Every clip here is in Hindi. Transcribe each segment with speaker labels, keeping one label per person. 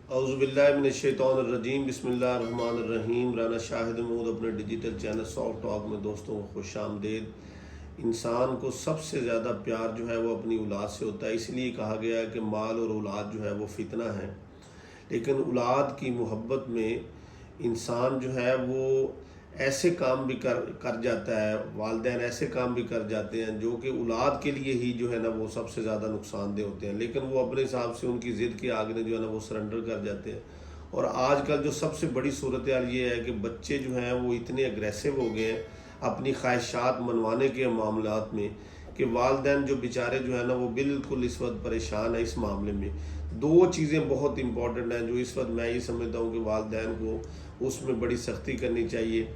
Speaker 1: औज़ुबिल्लाहिमिनश्शैतानिर्रजीम बिस्मिल्लाहिर्रहमानिर्रहीम। राना शाहिद महमूद अपने डिजिटल चैनल सॉफ्ट टॉक में दोस्तों को खुश आमदेद। इंसान को सबसे ज़्यादा प्यार जो है वो अपनी औलाद से होता है। इसलिए कहा गया है कि माल और औलाद जो है वो फितना है, लेकिन औलाद की मोहब्बत में इंसान जो है वो ऐसे काम भी कर जाता है, वालिदैन ऐसे काम भी कर जाते हैं जो कि औलाद के लिए ही जो है ना वो सबसे ज़्यादा नुकसानदेह होते हैं, लेकिन वो अपने हिसाब से उनकी ज़िद के आगे जो है ना वो सरेंडर कर जाते हैं। और आजकल जो सबसे बड़ी सूरत हाल ये है कि बच्चे जो हैं वो इतने अग्रेसिव हो गए हैं अपनी ख्वाहिशात मनवाने के मामलात में कि वालिदैन जो बेचारे जो है ना वो बिल्कुल इस वक्त परेशान है। इस मामले में दो चीज़ें बहुत इंपॉर्टेंट हैं जो इस वक्त मैं ये समझता हूँ कि वालिदैन को उसमें बड़ी सख्ती करनी चाहिए।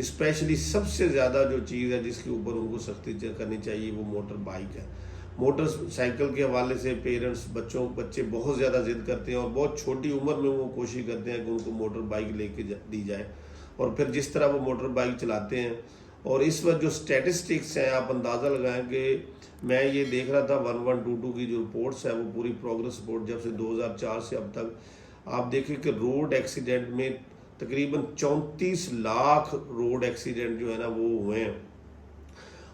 Speaker 1: स्पेशली सबसे ज़्यादा जो चीज़ है जिसके ऊपर उनको सख्ती करनी चाहिए वो मोटर बाइक है। मोटरसाइकिल के हवाले से पेरेंट्स बच्चे बहुत ज़्यादा ज़िद करते हैं और बहुत छोटी उम्र में वो कोशिश करते हैं कि उनको मोटर बाइक लेके दी जाए, और फिर जिस तरह वो मोटर बाइक चलाते हैं। और इस वक्त जो स्टैटिस्टिक्स हैं आप अंदाज़ा लगाएं कि मैं ये देख रहा था 1122 की जो रिपोर्ट्स है वो पूरी प्रोग्रेस रिपोर्ट जब से 2004 से अब तक आप देखें कि रोड एक्सीडेंट में तकरीबन 34 लाख रोड एक्सीडेंट जो है ना वो हुए हैं।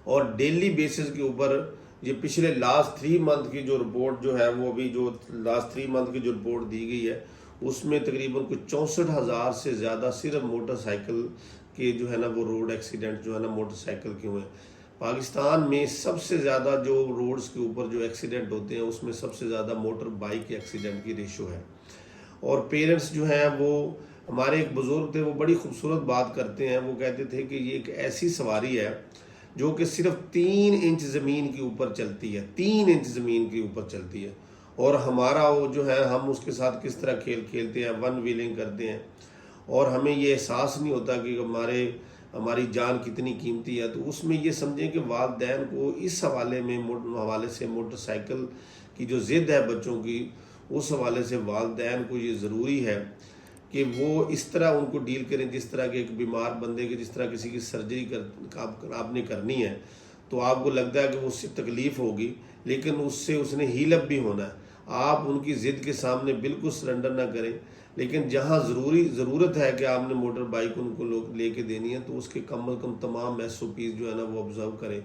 Speaker 1: और डेली बेसिस के ऊपर ये पिछले लास्ट 3 मंथ की जो रिपोर्ट जो है वो अभी जो लास्ट 3 मंथ की जो रिपोर्ट दी गई है उसमें तकरीबन कुछ 64,000 से ज़्यादा सिर्फ मोटरसाइकिल के जो है ना वो रोड एक्सीडेंट जो है ना मोटरसाइकिल के हुए। पाकिस्तान में सबसे ज़्यादा जो रोड्स के ऊपर जो एक्सीडेंट होते हैं उसमें सबसे ज़्यादा मोटर बाइक एक्सीडेंट की रेशो है। और पेरेंट्स जो हैं वो, हमारे एक बुज़ुर्ग थे वो बड़ी खूबसूरत बात करते हैं, वो कहते थे कि ये एक ऐसी सवारी है जो कि सिर्फ 3 इंच ज़मीन के ऊपर चलती है, 3 इंच ज़मीन के ऊपर चलती है, और हमारा वो जो है हम उसके साथ किस तरह खेल खेलते हैं, वन व्हीलिंग करते हैं, और हमें ये एहसास नहीं होता कि हमारी जान कितनी कीमती है। तो उसमें ये समझें कि वालिदैन को इस हवाले से मोटरसाइकिल की जो ज़िद है बच्चों की, उस हवाले से वालिदैन को ये ज़रूरी है कि वो इस तरह उनको डील करें जिस तरह के एक बीमार बंदे के, जिस तरह किसी की सर्जरी आपने करनी है तो आपको लगता है कि उससे तकलीफ़ होगी, लेकिन उससे उसने हील अप भी होना है। आप उनकी ज़िद के सामने बिल्कुल सरेंडर ना करें, लेकिन जहाँ ज़रूरत है कि आपने मोटर बाइक उनको लेके देनी है तो उसके कम अज़ कम तमाम SOPs जो है ना वो ऑब्ज़र्व करें।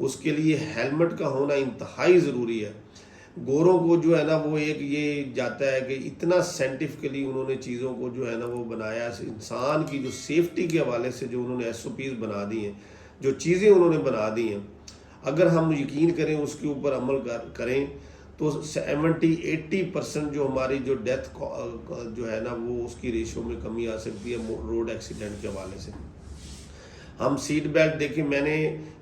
Speaker 1: उसके लिए हेलमेट का होना इंतहाई ज़रूरी है। गोरों को जो है ना वो एक ये जाता है कि इतना साइंटिफिकली उन्होंने चीज़ों को जो है ना वो बनाया, इंसान की जो सेफ्टी के हवाले से जो उन्होंने SOPs बना दी हैं, जो चीज़ें उन्होंने बना दी हैं, अगर हम यकीन करें उसके ऊपर अमल करें तो 70-80% जो हमारी जो डेथ जो है ना वो उसकी रेशो में कमी आ सकती है रोड एक्सीडेंट के हवाले से। हम सीट बेल्ट देखिए, मैंने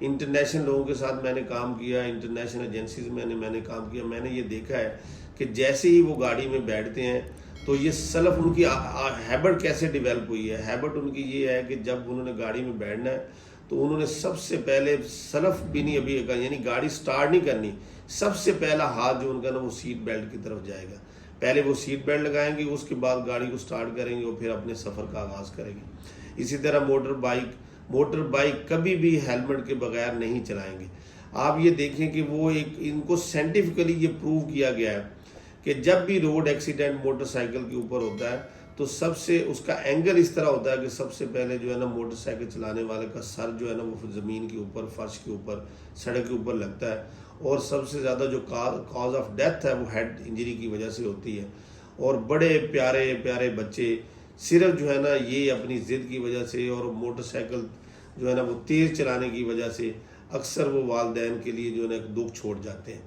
Speaker 1: इंटरनेशनल लोगों के साथ मैंने काम किया, इंटरनेशनल एजेंसीज में मैंने काम किया, मैंने ये देखा है कि जैसे ही वो गाड़ी में बैठते हैं तो ये सलफ उनकी हैबिट कैसे डेवलप हुई है। हैबिट उनकी ये है कि जब उन्होंने गाड़ी में बैठना है तो उन्होंने सबसे पहले सलफ भी नहीं अभी यानी गाड़ी स्टार्ट नहीं करनी, सबसे पहला हाथ जो उनका ना वो सीट बेल्ट की तरफ जाएगा। पहले वो सीट बेल्ट लगाएंगे, उसके बाद गाड़ी को स्टार्ट करेंगे और फिर अपने सफ़र का आगाज़ करेंगे। इसी तरह मोटर बाइक कभी भी हेलमेट के बगैर नहीं चलाएंगे। आप ये देखें कि वो इनको साइंटिफिकली ये प्रूव किया गया है कि जब भी रोड एक्सीडेंट मोटरसाइकिल के ऊपर होता है तो सबसे उसका एंगल इस तरह होता है कि सबसे पहले जो है ना मोटरसाइकिल चलाने वाले का सर जो है ना वो ज़मीन के ऊपर, फर्श के ऊपर, सड़क के ऊपर लगता है, और सबसे ज़्यादा जो कॉज ऑफ डेथ है वो हेड इंजरी की वजह से होती है। और बड़े प्यारे प्यारे बच्चे सिर्फ जो है ना ये अपनी ज़िद की वजह से और मोटरसाइकिल जो है ना वो तेज़ चलाने की वजह से अक्सर वो वालिदैन के लिए जो है ना एक दुख छोड़ जाते हैं।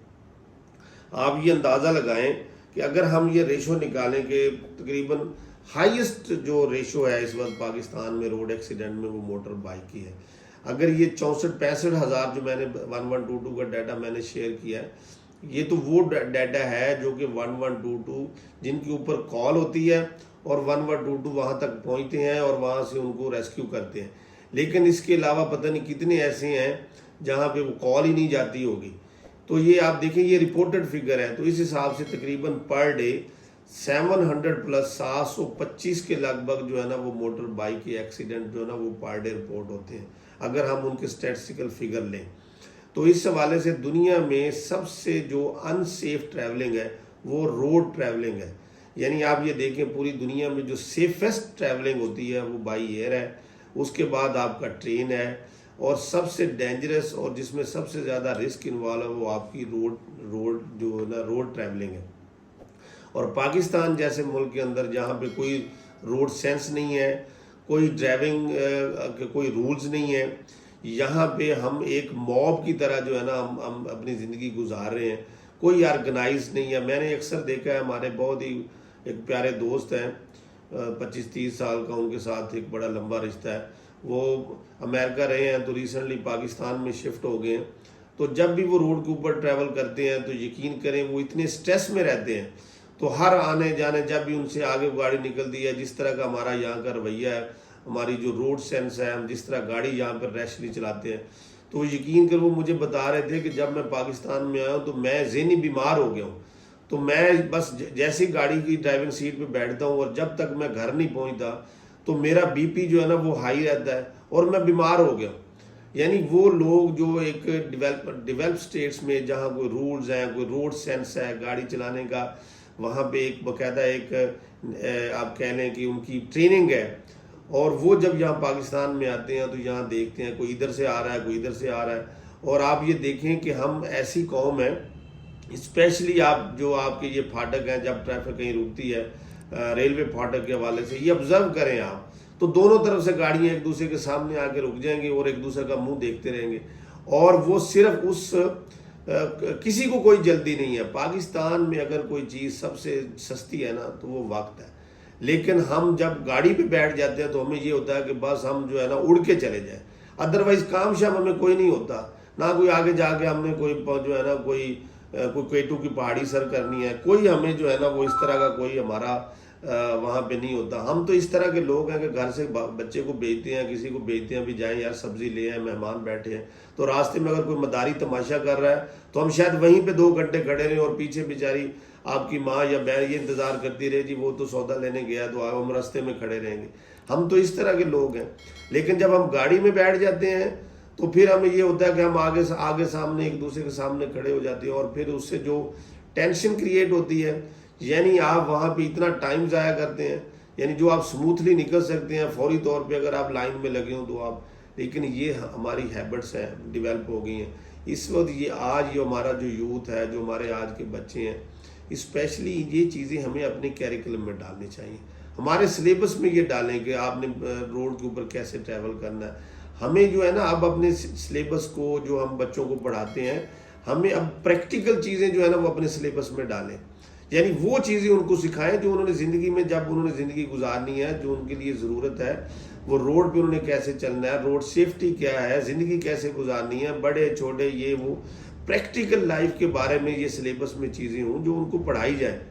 Speaker 1: आप ये अंदाज़ा लगाएं कि अगर हम ये रेशो निकालें कि तकरीबन हाईएस्ट जो रेशो है इस वक्त पाकिस्तान में रोड एक्सीडेंट में वो मोटर बाइक की है। अगर ये 64-65 हज़ार जो मैंने 1122 का डाटा मैंने शेयर किया है, ये तो वो डाटा है जो कि 1122 जिनके ऊपर कॉल होती है और 1122 वहाँ तक पहुँचते हैं और वहाँ से उनको रेस्क्यू करते हैं। लेकिन इसके अलावा पता नहीं कितने ऐसे हैं जहाँ पे वो कॉल ही नहीं जाती होगी। तो ये आप देखें, ये रिपोर्टेड फिगर है, तो इस हिसाब से तकरीबन पर डे 700 प्लस 725 के लगभग जो है ना वो मोटर बाइक के एक्सीडेंट जो है ना वो पर डे रिपोर्ट होते हैं अगर हम उनके स्टैटिस्टिकल फिगर लें। तो इस हवाले से दुनिया में सबसे जो अनसेफ ट्रैवलिंग है वो रोड ट्रैवलिंग है। यानी आप ये देखें पूरी दुनिया में जो सेफेस्ट ट्रैवलिंग होती है वो बाई एयर है, उसके बाद आपका ट्रेन है, और सबसे डेंजरस और जिसमें सबसे ज़्यादा रिस्क इन्वॉल्व है वो आपकी रोड जो है ना रोड ट्रैवलिंग है। और पाकिस्तान जैसे मुल्क के अंदर जहाँ पे कोई रोड सेंस नहीं है, कोई ड्राइविंग के कोई रूल्स नहीं है, यहाँ पे हम एक मॉब की तरह जो है ना हम अपनी ज़िंदगी गुजार रहे हैं, कोई ऑर्गेनाइज नहीं है। मैंने अक्सर देखा है, हमारे बहुत ही एक प्यारे दोस्त हैं 25-30 साल का, उनके साथ एक बड़ा लंबा रिश्ता है, वो अमेरिका रहे हैं तो रिसेंटली पाकिस्तान में शिफ्ट हो गए हैं। तो जब भी वो रोड के ऊपर ट्रैवल करते हैं तो यकीन करें वो इतने स्ट्रेस में रहते हैं, तो हर आने जाने जब भी उनसे आगे गाड़ी निकलती है, जिस तरह का हमारा यहाँ का रवैया है, हमारी जो रोड सेंस है, हम जिस तरह गाड़ी यहाँ पर रैशली चलाते हैं, तो यकीन कर वो मुझे बता रहे थे कि जब मैं पाकिस्तान में आया हूँ तो मैं ज़हनी बीमार हो गया हूँ। तो मैं बस जैसी गाड़ी की ड्राइविंग सीट पे बैठता हूँ और जब तक मैं घर नहीं पहुँचता तो मेरा बीपी जो है ना वो हाई रहता है और मैं बीमार हो गया। यानी वो लोग जो एक डेवलप स्टेट्स में जहाँ कोई रूल्स हैं, कोई रोड सेंस है गाड़ी चलाने का, वहाँ पे एक बाकायदा एक आप कह लें कि उनकी ट्रेनिंग है, और वो जब यहाँ पाकिस्तान में आते हैं तो यहाँ देखते हैं कोई इधर से आ रहा है, कोई इधर से आ रहा है। और आप ये देखें कि हम ऐसी कौम है, स्पेशली आप जो आपके ये फाटक हैं, जब ट्रैफिक कहीं रुकती है रेलवे फाटक के हवाले से, ये ऑब्जर्व करें आप, तो दोनों तरफ से गाड़ियाँ एक दूसरे के सामने आके रुक जाएंगी और एक दूसरे का मुंह देखते रहेंगे, और वो सिर्फ उस किसी को कोई जल्दी नहीं है। पाकिस्तान में अगर कोई चीज़ सबसे सस्ती है ना तो वो वक्त है, लेकिन हम जब गाड़ी पे बैठ जाते हैं तो हमें ये होता है कि बस हम जो है ना उड़ के चले जाएं, अदरवाइज काम शाम हमें कोई नहीं होता, ना कोई आगे जाके हमने कोई जो है ना कोई केटू की पहाड़ी सर करनी है, कोई हमें जो है ना वो इस तरह का कोई हमारा वहाँ पे नहीं होता। हम तो इस तरह के लोग हैं कि घर से बच्चे को भेजते हैं, किसी को भेजते हैं भी जाएं यार सब्जी ले आए, मेहमान बैठे हैं, तो रास्ते में अगर कोई मदारी तमाशा कर रहा है तो हम शायद वहीं पे 2 घंटे खड़े रहें और पीछे बेचारी आपकी माँ या बहन ये इंतज़ार करती रहे जी वो तो सौदा लेने गया तो हम रास्ते में खड़े रहेंगे। हम तो इस तरह के लोग हैं। लेकिन जब हम गाड़ी में बैठ जाते हैं तो फिर हमें ये होता है कि हम आगे सामने एक दूसरे के सामने खड़े हो जाते हैं, और फिर उससे जो टेंशन क्रिएट होती है, यानी आप वहाँ पे इतना टाइम ज़ाया करते हैं, यानी जो आप स्मूथली निकल सकते हैं फौरी तौर पे अगर आप लाइन में लगे हो तो आप, लेकिन ये हमारी हैबिट्स हैं डेवलप हो गई हैं इस वक्त। ये आज ये हमारा जो यूथ है, जो हमारे आज के बच्चे हैं, स्पेशली ये चीज़ें हमें अपने कैरिकुलम में डालनी चाहिए, हमारे सिलेबस में ये डालें कि आपने रोड के ऊपर कैसे ट्रैवल करना है। हमें जो है ना अब अपने सिलेबस को जो हम बच्चों को पढ़ाते हैं, हमें अब प्रैक्टिकल चीज़ें जो है ना वो अपने सिलेबस में डालें, यानी वो चीज़ें उनको सिखाएं जो उन्होंने ज़िंदगी में जब उन्होंने ज़िंदगी गुजारनी है, जो उनके लिए ज़रूरत है, वो रोड पे उन्होंने कैसे चलना है, रोड सेफ्टी क्या है, ज़िंदगी कैसे गुजारनी है, बड़े छोटे ये वो प्रैक्टिकल लाइफ के बारे में ये सिलेबस में चीज़ें हों जो उनको पढ़ाई जाए।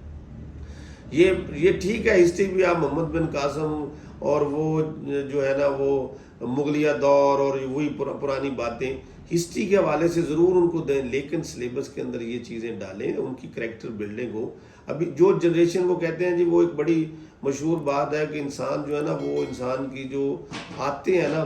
Speaker 1: ये ठीक है, हिस्ट्री भी आप मोहम्मद बिन कासिम और वो जो है ना वो मुगलिया दौर और वही पुरानी बातें हिस्ट्री के हवाले से ज़रूर उनको दें, लेकिन सिलेबस के अंदर ये चीज़ें डालें, उनकी करैक्टर बिल्डिंग हो। अभी जो जनरेशन वो कहते हैं जी, वो एक बड़ी मशहूर बात है कि इंसान जो है ना वो इंसान की जो आते हैं ना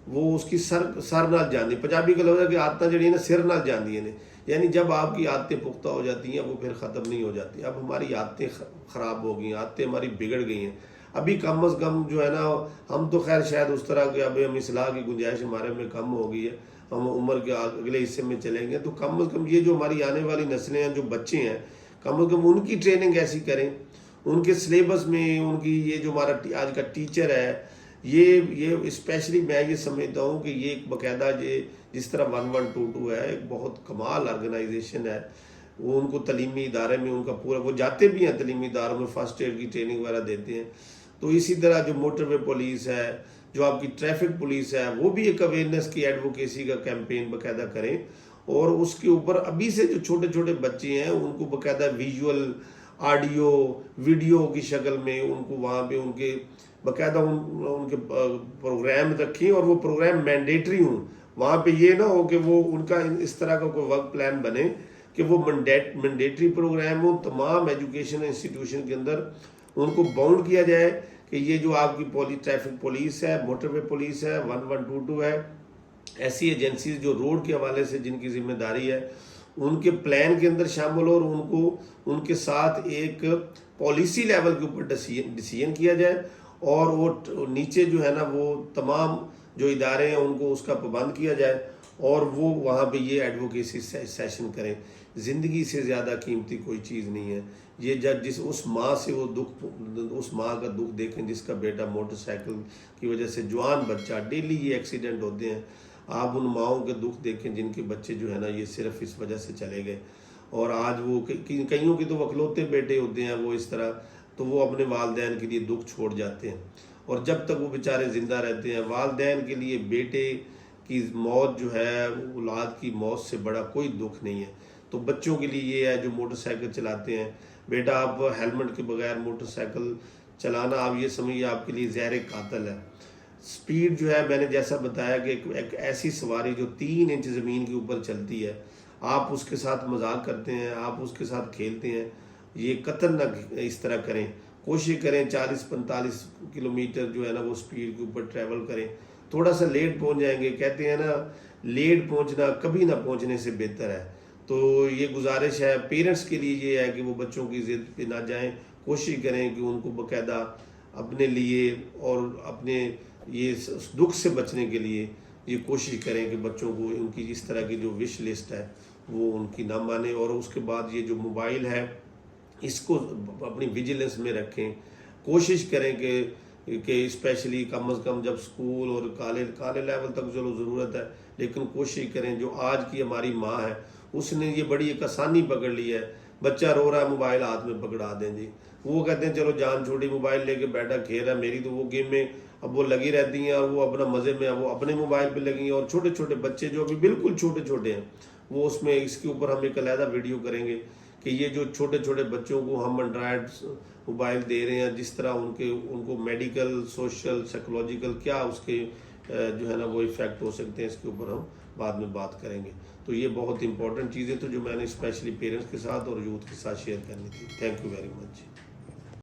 Speaker 1: वो उसकी सर नाल जाती, पंजाबी का लफ्ज़ है कि आदतें जड़ी ना सिर नाल जाती ने, यानी जब आपकी आदतें पुख्ता हो जाती हैं वो फिर ख़त्म नहीं हो जाती। अब हमारी आदतें ख़राब हो गई, आदतें हमारी बिगड़ गई हैं। अभी कम अज़ कम जो है ना, हम तो खैर शायद उस तरह के अभी हम इस्लाह की गुंजाइश हमारे में कम हो गई है, हम उम्र के अगले हिस्से में चलेंगे, तो कम अज़ कम ये जो हमारी आने वाली नस्लें हैं, जो बच्चे हैं, कम अज़ कम उनकी ट्रेनिंग ऐसी करें, उनके सिलेबस में उनकी ये जो हमारा आज का टीचर है, ये स्पेशली मैं ये समझता हूँ कि ये एक बाकायदा ये जिस तरह 1122 है, एक बहुत कमाल ऑर्गेनाइजेशन है। वो उनको तलीमी इदारे में उनका पूरा, वो जाते भी हैं तलीमी इदारों में, फर्स्ट एड की ट्रेनिंग वगैरह देते हैं। तो इसी तरह जो मोटरवे पुलिस है, जो आपकी ट्रैफिक पुलिस है, वो भी एक अवेयरनेस की एडवोकेसी का कैंपेन बाकायदा करें, और उसके ऊपर अभी से जो छोटे छोटे बच्चे हैं उनको बाकायदा विजुअल ऑडियो वीडियो की शक्ल में उनको वहाँ पे उनके बाकायदा उनके प्रोग्राम रखें, और वो प्रोग्राम मैंडेटरी हों। वहाँ पे ये ना हो कि वो उनका इस तरह का कोई वर्क प्लान बने कि वो मैंडेटरी प्रोग्राम हो, तमाम एजुकेशन इंस्टीट्यूशन के अंदर उनको बाउंड किया जाए कि ये जो आपकी ट्रैफिक पुलिस है, मोटरवे पुलिस है, 1122 है, ऐसी एजेंसीज जो रोड के हवाले से जिनकी जिम्मेदारी है, उनके प्लान के अंदर शामिल हो, और उनको उनके साथ एक पॉलिसी लेवल के ऊपर डिसीजन किया जाए और वो नीचे जो है ना वो तमाम जो इदारे हैं उनको उसका पाबंद किया जाए और वो वहाँ पे ये एडवोकेसी सेशन करें। ज़िंदगी से ज़्यादा कीमती कोई चीज़ नहीं है। ये जब जिस उस माँ से वो दुख, उस माँ का दुख देखें जिसका बेटा मोटरसाइकिल की वजह से, जवान बच्चा, डेली ये एक्सीडेंट होते हैं। आप उन माओं के दुख देखें जिनके बच्चे जो है ना ये सिर्फ इस वजह से चले गए और आज वो कईयों के तो वकलौते बेटे होते हैं वो इस तरह, तो वो अपने वालदैन के लिए दुख छोड़ जाते हैं और जब तक वो बेचारे ज़िंदा रहते हैं वालदैन के लिए बेटे की मौत जो है औलाद की मौत से बड़ा कोई दुख नहीं है। तो बच्चों के लिए ये है जो मोटरसाइकिल चलाते हैं, बेटा आप हेलमेट के बगैर मोटरसाइकिल चलाना आप ये समझिए आपके लिए ज़हर कातल है। स्पीड जो है मैंने जैसा बताया कि एक ऐसी सवारी जो 3 इंच ज़मीन के ऊपर चलती है, आप उसके साथ मजाक करते हैं, आप उसके साथ खेलते हैं, ये कतन न इस तरह करें। कोशिश करें 40-45 किलोमीटर जो है ना वो स्पीड के ऊपर ट्रैवल करें। थोड़ा सा लेट पहुंच जाएंगे, कहते हैं ना लेट पहुंचना कभी ना पहुंचने से बेहतर है। तो ये गुजारिश है पेरेंट्स के लिए ये है कि वो बच्चों की ज़िद पे ना जाएं, कोशिश करें कि उनको बाकायदा अपने लिए और अपने ये दुख से बचने के लिए ये कोशिश करें कि बच्चों को उनकी इस तरह की जो विश लिस्ट है वो उनकी ना माने। और उसके बाद ये जो मोबाइल है इसको अपनी विजिलेंस में रखें। कोशिश करें कि स्पेशली कम से कम जब स्कूल और काले लेवल तक चलो ज़रूरत है, लेकिन कोशिश करें जो आज की हमारी माँ है उसने ये बड़ी एक आसानी पकड़ ली है, बच्चा रो रहा है मोबाइल हाथ में पकड़ा दें जी, वो कहते हैं चलो जान छोड़ी मोबाइल लेके बैठा खेल रहा है, मेरी तो वो गेम में अब वो लगी रहती हैं और वो अपना मज़े में वो अपने मोबाइल पे लगी हैं। और छोटे छोटे बच्चे जो अभी बिल्कुल छोटे छोटे हैं वो उसमें इसके ऊपर हम एक अलहदा वीडियो करेंगे कि ये जो छोटे छोटे बच्चों को हम एंड्रॉयड मोबाइल दे रहे हैं, जिस तरह उनको मेडिकल, सोशल, साइकोलॉजिकल क्या उसके जो है ना वो इफ़ेक्ट हो सकते हैं, इसके ऊपर हम बाद में बात करेंगे। तो ये बहुत इंपॉर्टेंट चीज़ें तो जो मैंने स्पेशली पेरेंट्स के साथ और यूथ के साथ शेयर करनी थी। Thank you very much.